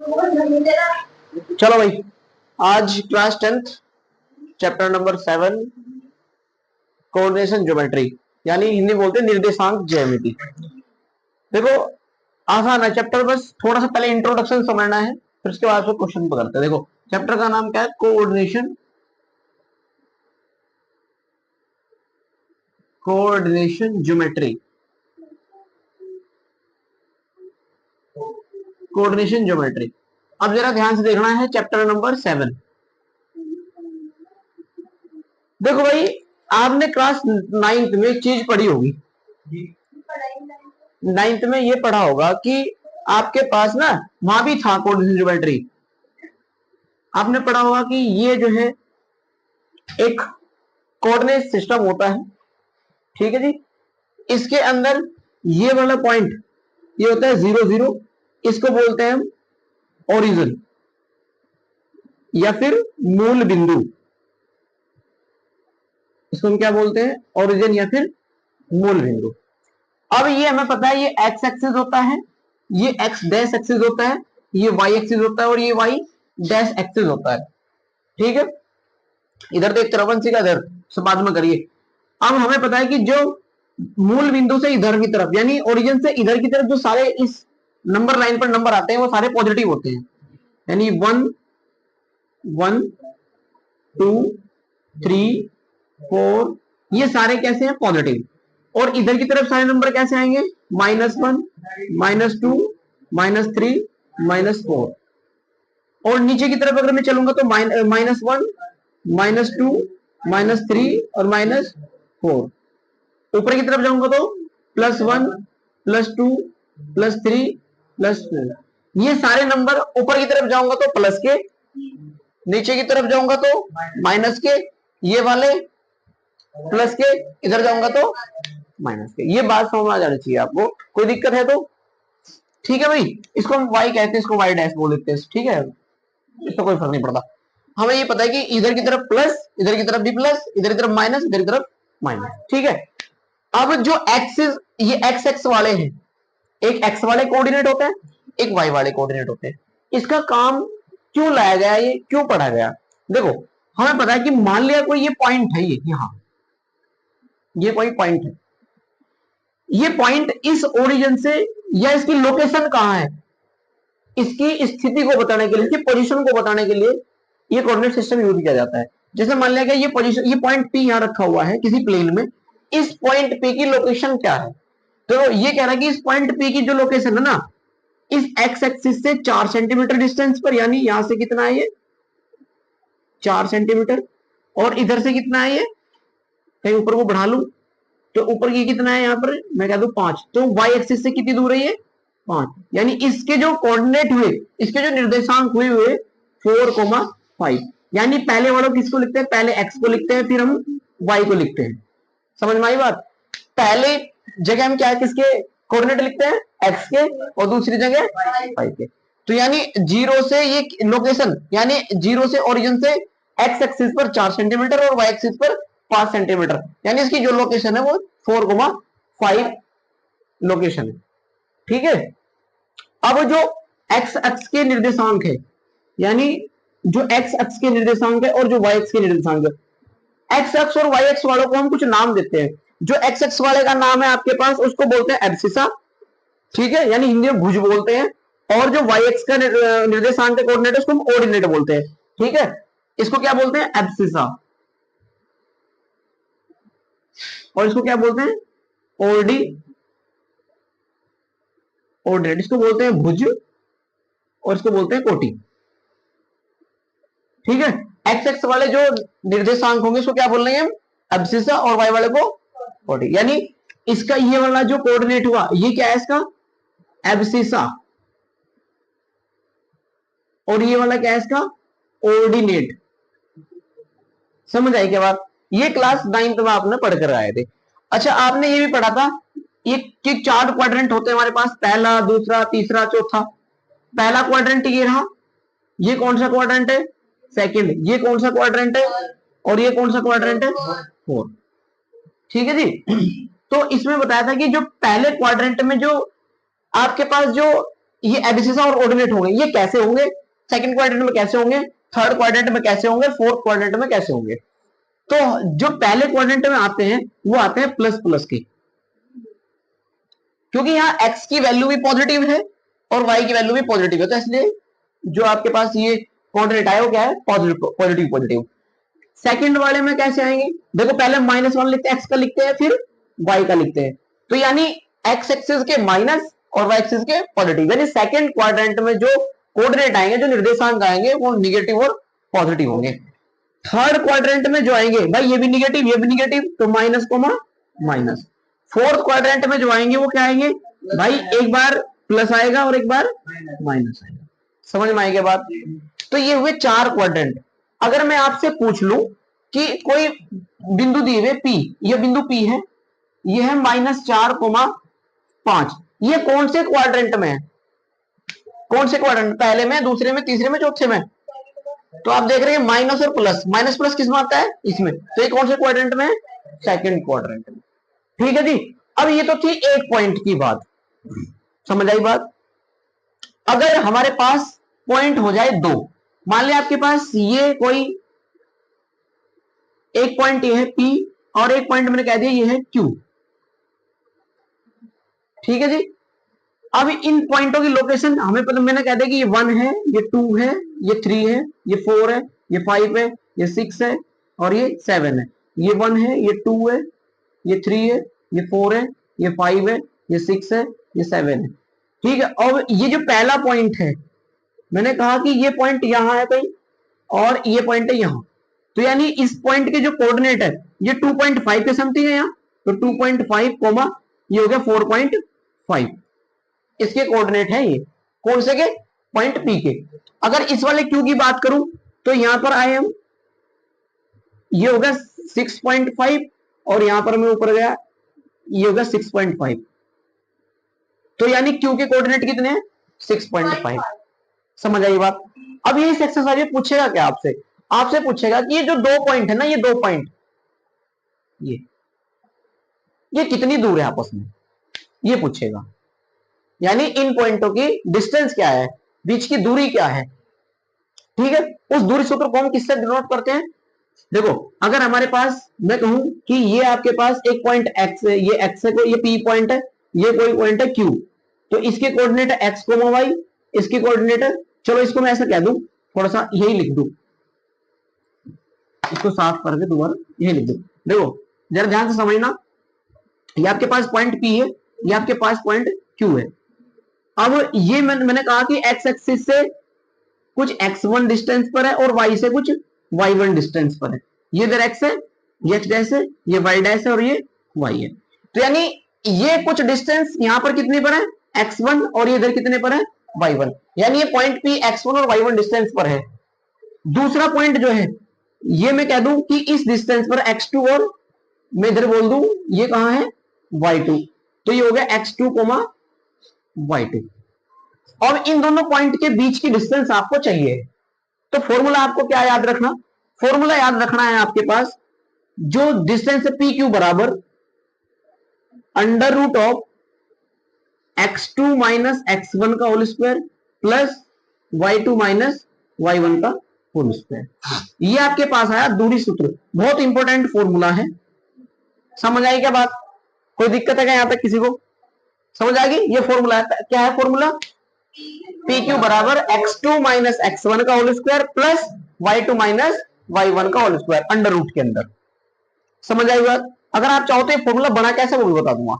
चलो भाई, आज class 10th chapter number 7 coordination geometry, यानी हिंदी बोलते हैं निर्देशांक ज्यामिति। देखो आसान है चैप्टर, बस थोड़ा सा पहले इंट्रोडक्शन समझना है, फिर उसके बाद क्वेश्चन पकड़ते हैं। देखो चैप्टर का नाम क्या है? Coordination geometry. Coordination geometry. अब जरा ध्यान से देखना है चैप्टर नंबर 7। देखो भाई, आपने क्लास 9th में एक चीज पढ़ी होगी, 9th में ये पढ़ा होगा कि आपके पास ना वहां भी था कोऑर्डिनेशन ज्योमेट्री। आपने पढ़ा होगा कि ये जो है एक कोऑर्डिनेट सिस्टम होता है, ठीक है जी। इसके अंदर ये वाला पॉइंट ये होता है 0 0, इसको बोलते हैं हम ओरिजिन या फिर मूल बिंदु। इसको हम क्या बोलते हैं? ओरिजिन या फिर मूल बिंदु। अब ये हमें पता है ये एक्स एक्सिस होता है, ये एक्स डैश एक्सिस होता है, ये वाई एक्सिस होता है और ये वाई डैश एक्सिस होता है, ठीक है। इधर तो एक तरफ का इधर सब बाद में करिए। अब हमें पता है कि जो मूल बिंदु से इधर की तरफ यानी ओरिजिन से इधर की तरफ जो सारे इस नंबर लाइन पर नंबर आते हैं वो सारे पॉजिटिव होते हैं, यानी 1 1 2 3 4 ये सारे कैसे हैं? पॉजिटिव। और इधर की तरफ सारे नंबर कैसे आएंगे? -1 -2 -3 -4। और नीचे की तरफ अगर मैं चलूंगा तो -1 -2 -3 और -4। ऊपर की तरफ जाऊंगा तो +1 +2 +3 +4। ये सारे नंबर ऊपर की तरफ जाऊंगा तो प्लस के, नीचे की तरफ जाऊंगा तो माइनस के, ये वाले प्लस के, इधर जाऊंगा तो माइनस के। ये बात समझ में आ जानी चाहिए आपको। कोई दिक्कत है तो ठीक है भाई, इसको हम वाई कहते हैं, इसको वाई डैश बोल देते हैं, ठीक है। इससे कोई फर्क नहीं पड़ता। हमें ये पता है कि इधर की तरफ प्लस, इधर की तरफ भी प्लस, इधर की तरफ माइनस, इधर की तरफ माइनस, ठीक है। अब जो एक्सिस ये एक्स एक्स वाले हैं, एक एक्स वाले कोऑर्डिनेट होते हैं, एक वाई वाले कोऑर्डिनेट होते हैं। इसका काम क्यों लाया गया, ये क्यों पढ़ा गया? देखो हमें पता है कि मान लिया कोई ये पॉइंट है, ये यहां ये कोई पॉइंट है, ये पॉइंट इस ओरिजिन से या इसकी लोकेशन कहां है इसकी स्थिति को बताने के लिए, इसकी पोजीशन को बताने के लिए ये कोऑर्डिनेट सिस्टम यूज किया जाता है। जैसे मान लिया गया ये पोजीशन, ये पॉइंट पी यहां रखा हुआ है किसी प्लेन में, इस पॉइंट पी की लोकेशन क्या है? तो ये कह रहा है कि इस पॉइंट पी की जो लोकेशन है ना, इस एक्स एक्सिस से 4 सेंटीमीटर डिस्टेंस पर, यानी यहां से कितना है ये 4 सेंटीमीटर, और इधर से कितना है ये, कहीं ऊपर को बढ़ा लू तो ऊपर की कितना है, यहां पर मैं कह दूं 5, तो वाई एक्सिस से कितनी दूर है ये 5। यानी इसके जो कोऑर्डिनेट हुए, इसके जो निर्देशांक हुए 4,5। यानी पहले वालों किसको लिखते हैं? पहले एक्स को लिखते हैं, फिर हम वाई को लिखते हैं। समझ में आई बात? पहले जगह हम क्या किसके कोऑर्डिनेट लिखते हैं? एक्स के, और दूसरी जगह वाई के। तो यानी जीरो से ये लोकेशन, यानी जीरो से ओरिजिन से एक्स एक्सिस पर 4 सेंटीमीटर और वाई एक्सिस पर 5 सेंटीमीटर, यानी इसकी जो लोकेशन है वो 4,5 लोकेशन है, ठीक है। अब जो एक्स अक्ष के निर्देशांक है, यानी जो एक्स अक्ष के निर्देशांक है और जो वाई अक्ष के निर्देशांक है, एक्स अक्ष और वाई अक्ष वालों को हम कुछ नाम देते हैं। जो एक्स अक्ष वाले का नाम है आपके पास, उसको बोलते हैं एब्सिसा, ठीक है, यानी हिंदी में भुज बोलते हैं। और जो वाई एक्स का निर्देशांक के कोऑर्डिनेट उसको हम ऑर्डिनेट बोलते हैं, ठीक है। इसको क्या बोलते हैं? एब्सिसा। और इसको क्या बोलते हैं? ऑर्डिनेट। इसको बोलते हैं भुज और इसको बोलते हैं कोटि, ठीक है। एक्स एक्स वाले जो निर्देशांक होंगे उसको क्या बोल रहे हैं हम? एब्सिसा, और वाई वाले को कोटि। यानी इसका ये वाला जो कोऑर्डिनेट हुआ ये क्या है? इसका एब्सिसा। और ये वाला क्या है? इसका ऑर्डिनेट। समझ आई क्या बात? ये क्लास 9th में आपने पढ़ कर आए थे। अच्छा, आपने ये भी पढ़ा था ये कि 4 क्वाड्रेंट होते हैं हमारे पास, पहला, दूसरा, तीसरा, चौथा। पहला क्वाड्रेंट ये रहा, ये कौन सा क्वाड्रेंट है? सेकंड। ये कौन सा क्वाड्रेंट है? और ये कौन सा क्वाड्रेंट है? 4, ठीक है जी। तो इसमें बताया था कि जो पहले क्वाड्रेंट में जो आपके पास जो ये एबिसिस और ऑर्डिनेट होंगे। ये कैसे होंगे? सेकंड क्वाड्रेंट में कैसे होंगे, थर्ड क्वाड्रेंट में कैसे होंगे, फोर्थ क्वाड्रेंट में कैसे होंगे? तो जो पहले क्वाड्रेंट में आते हैं वो आते हैं प्लस प्लस के, क्योंकि यहाँ x की वैल्यू भी पॉजिटिव है और y की वैल्यू भी पॉजिटिव है, तो इसलिए जो आपके पास ये क्वाड्रेंट आया वो क्या है? Positive positive positive. सेकंड वाले में कैसे आएंगे? देखो पहले -1 लिखते हैं, x का लिखते हैं, फिर y का लिखते हैं, तो यानी x एक्सिस के माइनस और y एक्सिस के पॉजिटिव, यानी सेकंड क्वाड्रेंट में जो कोऑर्डिनेट आएंगे, जो निर्देशांक आएंगे वो निगेटिव और पॉजिटिव होंगे। थर्ड क्वाड्रेंट में जो आएंगे भाई ये भी निगेटिव, तो minus comma minus. Fourth quadrant में जो आएंगे वो क्या आएंगे भाई? एक बार प्लस आएगा और एक बार माइनस आएगा। समझ में आएगी बात? तो ये हुए 4 क्वाड्रेंट। अगर मैं आपसे पूछ लूं कि कोई बिंदु दिए हुए P, ये बिंदु P है, ये है -4,5, ये कौन से क्वाड्रेंट में है? कौन से क्वाड्रेंट? पहले में, दूसरे में, तीसरे में, चौथे में? तो आप देख रहे हैं माइनस और प्लस, माइनस प्लस किसमें आता है? इसमें। तो ये कौन से क्वाड्रेंट में है? सेकंड क्वाड्रेंट में। ठीक है जी। अब ये तो थी एक पॉइंट की बात, समझ आई बात? अगर हमारे पास पॉइंट हो जाए 2, मान लिया आपके पास ये कोई एक पॉइंट ये है P और एक पॉइंट मैंने कह दिया ये है Q, ठीक है जी। अब इन पॉइंटों की लोकेशन हमें पता, मैंने कह दिया कि ये 1 है, ये 2 है, ये 3 है, ये 4 है, ये 5 है, ये 6 है और ये 7 है। ये 1 है, ये 2 है, ये 3 है, ये 4 है, ये 5 है, ये 6 है, ये 7 है। ठीक है। और ये जो पहला पॉइंट है, मैंने कहा कि ये पॉइंट यहां है कहीं और ये पॉइंट है यहां, तो यानी इस पॉइंट के जो कोऑर्डिनेट है ये 2.5 के समथिंग है यहाँ, तो 2.5 कोमा ये हो गया 4.5, इसके कोऑर्डिनेट है ये। कौन से के? पॉइंट P के। अगर इस वाले Q की बात करूं तो यहां पर आए हम, ये होगा 6.5 और यहां पर मैं ऊपर गया, ये होगा 6.5, तो यानी Q के कोऑर्डिनेट कितने हैं? 6.5। समझ आई बात? अब ये इस एक्सरसाइज में पूछेगा क्या आपसे? आपसे पूछेगा कि ये जो 2 पॉइंट है ना, ये 2 पॉइंट, ये कितनी दूर है आपस में, ये पूछेगा। यानी इन पॉइंटों की डिस्टेंस क्या है, बीच की दूरी क्या है। ठीक है। उस दूरी सूत्र को हम किससे डिनोट करते हैं? देखो अगर हमारे पास, मैं कहूं कि ये आपके पास एक पॉइंट x है, ये x है, ये P पॉइंट है, ये कोई पॉइंट है Q, तो इसके कोऑर्डिनेट है x, y, इसके कोऑर्डिनेट है, चलो इसको मैं ऐसा कह दूं, थोड़ा सा यही लिख दूं, इसको साफ करके दोबारा यही लिख दूं। देखो जरा ध्यान से समझना, ये आपके पास पॉइंट P है, ये आपके पास पॉइंट Q है। अब ये मैंने कहा कि x एक्सिस से कुछ x1 डिस्टेंस पर है और y से कुछ y1 डिस्टेंस पर है। ये इधर x है, ये x डैश है, ये y डैश है और ये y है। तो यानी ये कुछ डिस्टेंस यहां पर कितने पर है? x1, और ये इधर कितने पर है? y1। यानी ये पॉइंट P x1 और y1 डिस्टेंस पर है। दूसरा पॉइंट जो है ये मैं कह दूं कि इस डिस्टेंस पर x2, और मैं इधर बोल दूं ये कहां है? y2, तो ये हो गया x2, y2। और इन दोनों पॉइंट के बीच की डिस्टेंस आपको चाहिए, तो फॉर्मूला आपको क्या याद रखना? फॉर्मूला याद रखना है आपके पास, जो डिस्टेंस है पी क्यू बराबर under root of x2 minus x1 का whole square plus y2 minus y1 का होल स्क्वायर। ये आपके पास आया दूरी सूत्र, बहुत इंपॉर्टेंट फॉर्मूला है। समझ आई क्या बात? कोई दिक्कत है क्या यहां तक किसी को? समझ आ गई? ये फॉर्मूला क्या है? फॉर्मूला पी क्यू बराबर x2 माइनस x1 का whole square plus y2 minus y1 का होल स्क्वायर अंडर रूट के अंदर। समझ आई बात? अगर आप चाहो तो ये फॉर्मूला बना कैसे वो बता दूंगा,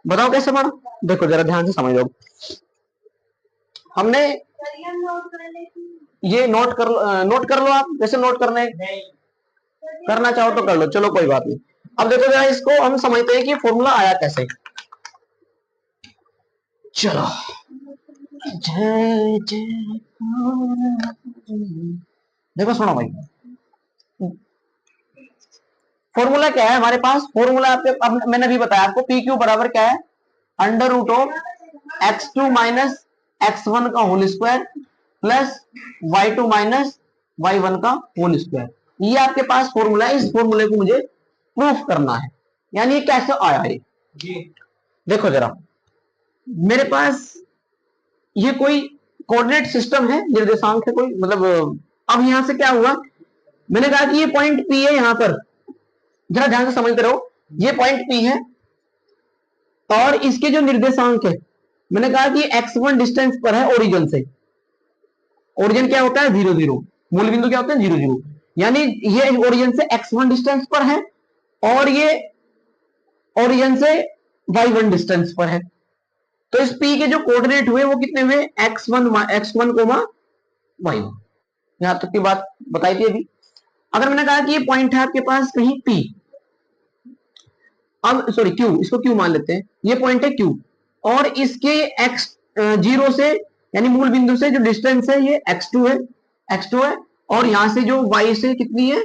बताओ कैसे बना। देखो जरा ध्यान से समझो, हमने ये नोट कर लो आप, जैसे नोट करना चाहो तो कर लो, चलो कोई बात नहीं। अब देखो जरा इसको हम समझते हैं कि फॉर्मूला आया कैसे। चलो जय जय, देखो सुनो भाई, फॉर्मूला क्या है हमारे पास? फॉर्मूला आपके, अब मैंने अभी बताया आपको, पी क्यू बराबर क्या है? Under root of x2 minus x1 का whole square plus y2 minus y1 का होल स्क्वायर। ये आपके पास फॉर्मूला है, इस फॉर्मूले को मुझे प्रूफ करना है। यानी ये कैसे आया है? देखो जरा, मेरे पास ये कोई कोऑर्डिनेट सिस्टम है, निर्देशांक है कोई, मतलब अब यहां से क्या हुआ, मैंने कहा कि ये पॉइंट पी है, यहां पर जरा ध्यान से समझते रहो, ये पॉइंट पी है और इसके जो निर्देशांक है, मैंने कहा कि x1 डिस्टेंस पर है ओरिजिन से। ओरिजिन क्या होता है 0 0, मूल बिंदु क्या होता है 0 0, यानी ये ओरिजिन से x1 डिस्टेंस पर है और ये ओरिजिन से y1 डिस्टेंस पर है। तो इस p के जो कोऑर्डिनेट हुए वो कितने हुए x1 y1। यहां तक की बात बताई थी अभी। अगर मैंने कहा कि ये पॉइंट है आपके पास कहीं p, अब सॉरी q, इसको q मान लेते हैं, ये पॉइंट है q और इसके x 0 से यानी मूल बिंदु से जो डिस्टेंस है ये x2 है, x2 है, और यहां से जो y से कितनी है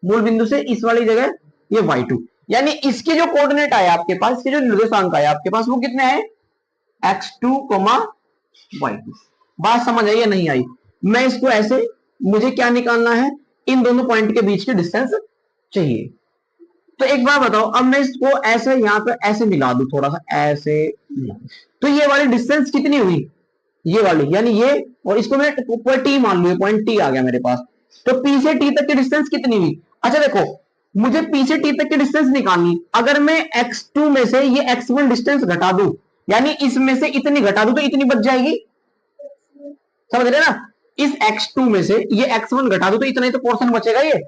मूल बिंदु से इस वाली जगह ये y2, यानी इसके जो कोऑर्डिनेट आया आपके पास, इसके जो निर्देशांक आया आपके पास वो कितने आए x2, y2। बात समझ आई या नहीं आई? मैं इसको ऐसे, मुझे क्या निकालना है, इन दोनों पॉइंट के बीच की डिस्टेंस चाहिए। तो एक बार बताओ, अब मैं इसको ऐसे यहां पे ऐसे मिला दूं, थोड़ा सा ऐसे, तो ये वाली डिस्टेंस कितनी हुई, ये वाली, यानी ये, और इसको मैं ऊपर टी मान लू, पॉइंट टी आ गया मेरे पास, तो पी से टी तक की डिस्टेंस कितनी हुई? अच्छा देखो, मुझे पी से टी तक की डिस्टेंस निकालनी, अगर मैं x2 में से ये x1 डिस्टेंस घटा दूं, यानी इसमें से इतनी घटा दूं तो इतनी बच जाएगी, समझ रहे ना, इस x2 में से ये x1 घटा दूं तो इतना ही तो पोर्शन बचेगा ये,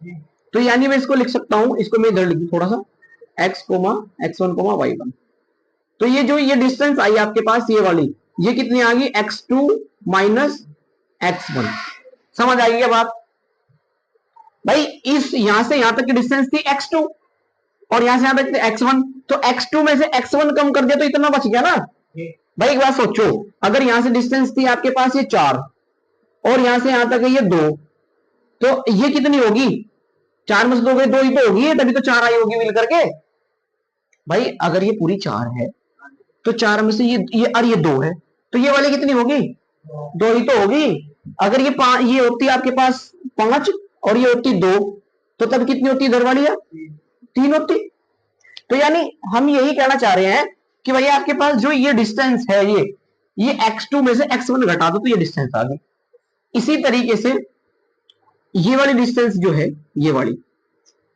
तो यानी मैं इसको लिख सकता हूं, इसको मैं इधर लिख दूं थोड़ा सा, x, x1, y1। तो ये जो ये डिस्टेंस आई आपके पास ये वाली, ये कितनी आ गई x2 माइनस x1। समझ आ गई क्या बात भाई? इस यहां से यहां तक की डिस्टेंस थी x2 और यहां से यहां तक x1, तो x2 में से x1 कम कर दिया तो इतना बच गया ना भाई। एक बात सोचो, अगर यहां से डिस्टेंस थी आपके पास ये 4 और यहां से यहां तक है ये 2, तो ये कितनी होगी, 4 में से 2 गए 2 ही तो होगी, तभी तो 4 आई होगी मिल करके भाई। अगर ये पूरी 4 है तो 4 में से ये और ये 2 है, तो ये वाली कितनी होगी, 2 ही तो होगी। अगर ये होती है आपके पास 5 और ये होती 2, तो तब कितनी होती इधर वाली है 3 होती। तो यानी हम यही कहना चाह रहे हैं कि भैया आपके पास जो ये डिस्टेंस है ये x2 में से x1 घटा दो तो ये डिस्टेंस आ गई। इसी तरीके से ये वाली डिस्टेंस जो है ये वाली,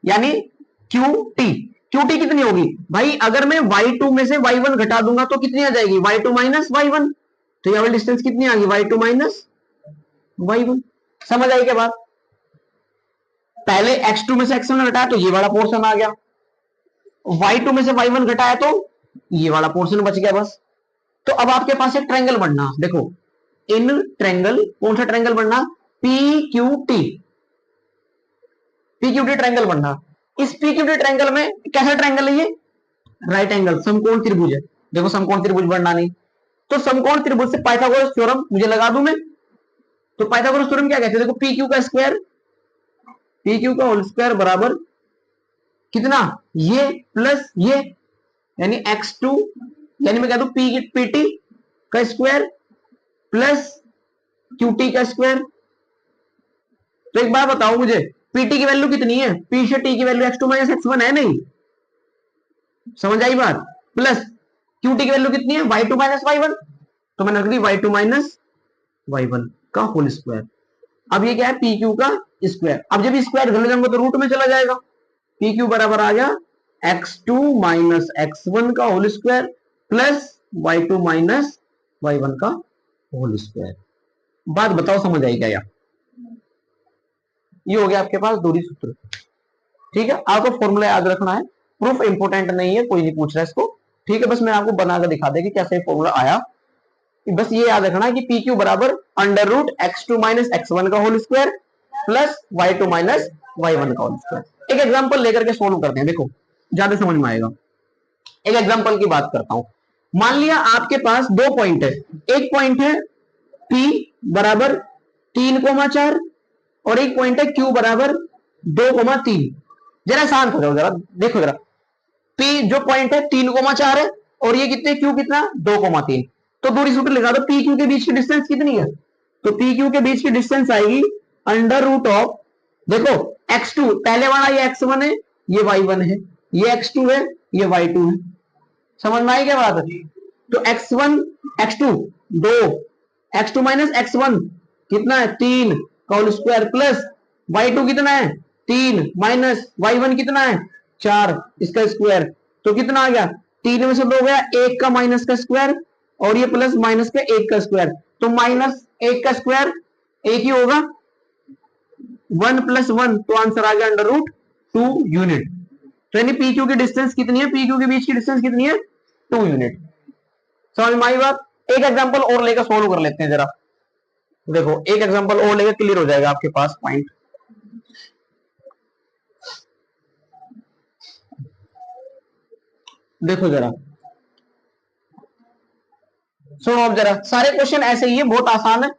यानी QT कितनी होगी भाई, अगर मैं y2 में से y1 घटा दूंगा तो कितनी आ जाएगी y2 माइनस y1, तो ये वाली डिस्टेंस कितनी आ गई y2 माइनस y1। समझ आई क्या बात? पहले x2 में से x1 घटाया तो ये वाला पोर्शन आ गया, y2 में से y1 घटाया तो ये वाला पोर्शन बच गया बस। तो अब आपके पास एक ट्रायंगल बनना, देखो इन ट्रायंगल, कौन सा ट्रायंगल बनना, PQT ट्रायंगल बनना। इस PQT ट्रायंगल में कैसा ट्रायंगल है ये, राइट एंगल समकोण त्रिभुज है। देखो समकोण त्रिभुज बनना नहीं, तो समकोण त्रिभुज से पाइथागोरस थ्योरम मुझे लगा दूं मैं, तो पाइथागोरस थ्योरम क्या कहते हैं, देखो PQ का स्क्वायर, PQ का होल स्क्वायर बराबर कितना, ये प्लस ये, यानी x2, यानी मैं कह दूं PT का स्क्वायर प्लस QT का स्क्वायर। तो एक बार बताओ मुझे, PT की वैल्यू कितनी है, P से T की वैल्यू x2 माइनस x1 है नहीं, समझ आई बात, प्लस QT की वैल्यू कितनी है y2 माइनस y1, तो मैंने रख दी y2 माइनस y1 का होल स्क्वायर। अब ये क्या है PQ का स्क्वायर, अब जब स्क्वायर घर ले जाऊंगा तो रूट में चला जाएगा, PQ बराबर आ गया x2 माइनस x1 का whole square plus y2 minus y1 का होल स्क्वायर। बात बताओ समझ आई क्या यार? ये हो गया आपके पास दूरी सूत्र, ठीक है। आपको फॉर्मूला याद रखना है, प्रूफ इंपोर्टेंट नहीं है, कोई नहीं पूछ रहा है इसको, ठीक है। बस मैं आपको बनाकर दिखा देगी कैसे फॉर्मूला आया, बस ये याद रखना है कि PQ बराबर under root x2 minus x1 का whole square plus y2 minus y1 का होल स्क्वायर। एक एग्जांपल लेकर के सोल्व करते हैं, देखो ज्यादा समझ में आएगा। एक एग्जांपल की बात करता हूं, मान लिया आपके पास 2 पॉइंट है, एक पॉइंट है P बराबर 3,4 और एक पॉइंट है Q बराबर 2,3। जरा शांत हो जाओ, जरा देखो जरा, P जो पॉइंट है 3,4 है और ये कितने Q कितना 2,3, तो दूरी सूत्र लगा दो, PQ के बीच की डिस्टेंस कितनी है, तो PQ के बीच की डिस्टेंस आएगी अंडर रूट ऑफ, देखो x2 पहले वाला ये x1 है, ये y1 है, ये x2 है, ये y2 है। समझ में आई क्या बात है? तो x1 x2 2 x2 minus x1 कितना है 3 का होल स्क्वायर प्लस y2 कितना है 3 माइनस y1 कितना है 4 इसका स्क्वायर, तो कितना आ गया 3 में से 2 गया 1 का माइनस का स्क्वायर और ये प्लस माइनस का 1 का स्क्वायर, तो माइनस 1 का स्क्वायर 1 ही होगा 1 प्लस 1, तो आंसर आ गया अंडर रूट 2 यूनिट। तो यानी पी क्यू की डिस्टेंस कितनी है, पी क्यू के बीच की डिस्टेंस कितनी है 2 यूनिट। समझ में आई बात। एक एग्जांपल और लेकर सोल्व कर लेते हैं जरा, देखो एक एग्जांपल और लेकर क्लियर हो जाएगा आपके पास पॉइंट। देखो जरा सुनो अब जरा, सारे क्वेश्चन ऐसे ही है, बहुत आसान है।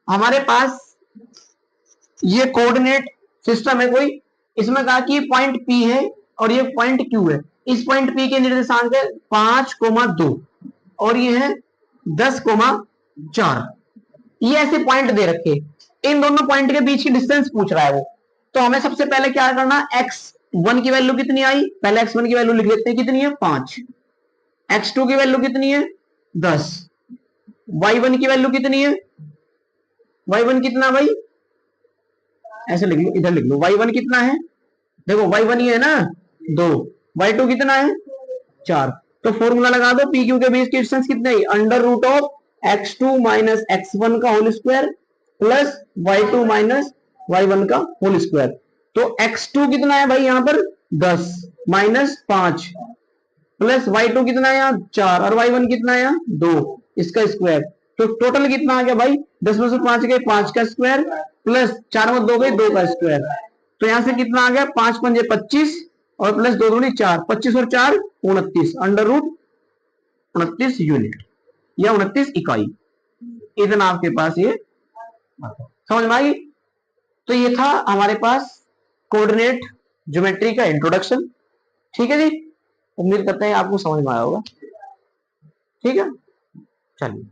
हमारे पास ये कोऑर्डिनेट सिस्टम है कोई, इसमें कहा कि पॉइंट P है और ये पॉइंट Q है। इस पॉइंट P के निर्देशांक है 5,2 और ये है 10,4। ये ऐसे पॉइंट दे रखे, इन दोनों पॉइंट के बीच की डिस्टेंस पूछ रहा है वो। तो हमें सबसे पहले क्या करना, x1 की वैल्यू कितनी आई, पहले x1 की वैल्यू लिख लेते हैं, कितनी है 5, x2 की वैल्यू कितनी है 10, y1 की वैल्यू कितनी है, y1 कितना भाई, ऐसे लिख लो, इधर लिख लो, y1 कितना है, देखो y1 ये है ना 2, y2 कितना है 4। तो फॉर्मूला लगा दो, पी क्यू के बीच की डिस्टेंस कितनी है under root of x2 minus x1 का whole square plus y2 minus y1 का होल स्क्वायर। तो x2 कितना है भाई यहाँ पर 10 माइनस 5 प्लस y2 कितना है यहाँ 4 और y1 कितना है यहाँ 2 इसका स्क्वायर। तो टोटल कितना आ गया भाई 10 में से 5 गए 5 का स्क्वायर प्लस 4 में 2 गए 2 का स्क्वायर। तो यहां से कितना आ गया 5 पंजे 25 और प्लस 2 दूनी 4, 25 और 4 29 अंडर रूट 29 यूनिट या 29 इकाई। इतना आपके पास ये समझ में आई। तो ये था हमारे पास कोऑर्डिनेट ज्योमेट्री का इंट्रोडक्शन। ठीक है जी, उम्मीद करते हैं आपको समझ में आया होगा। ठीक है, चलिए।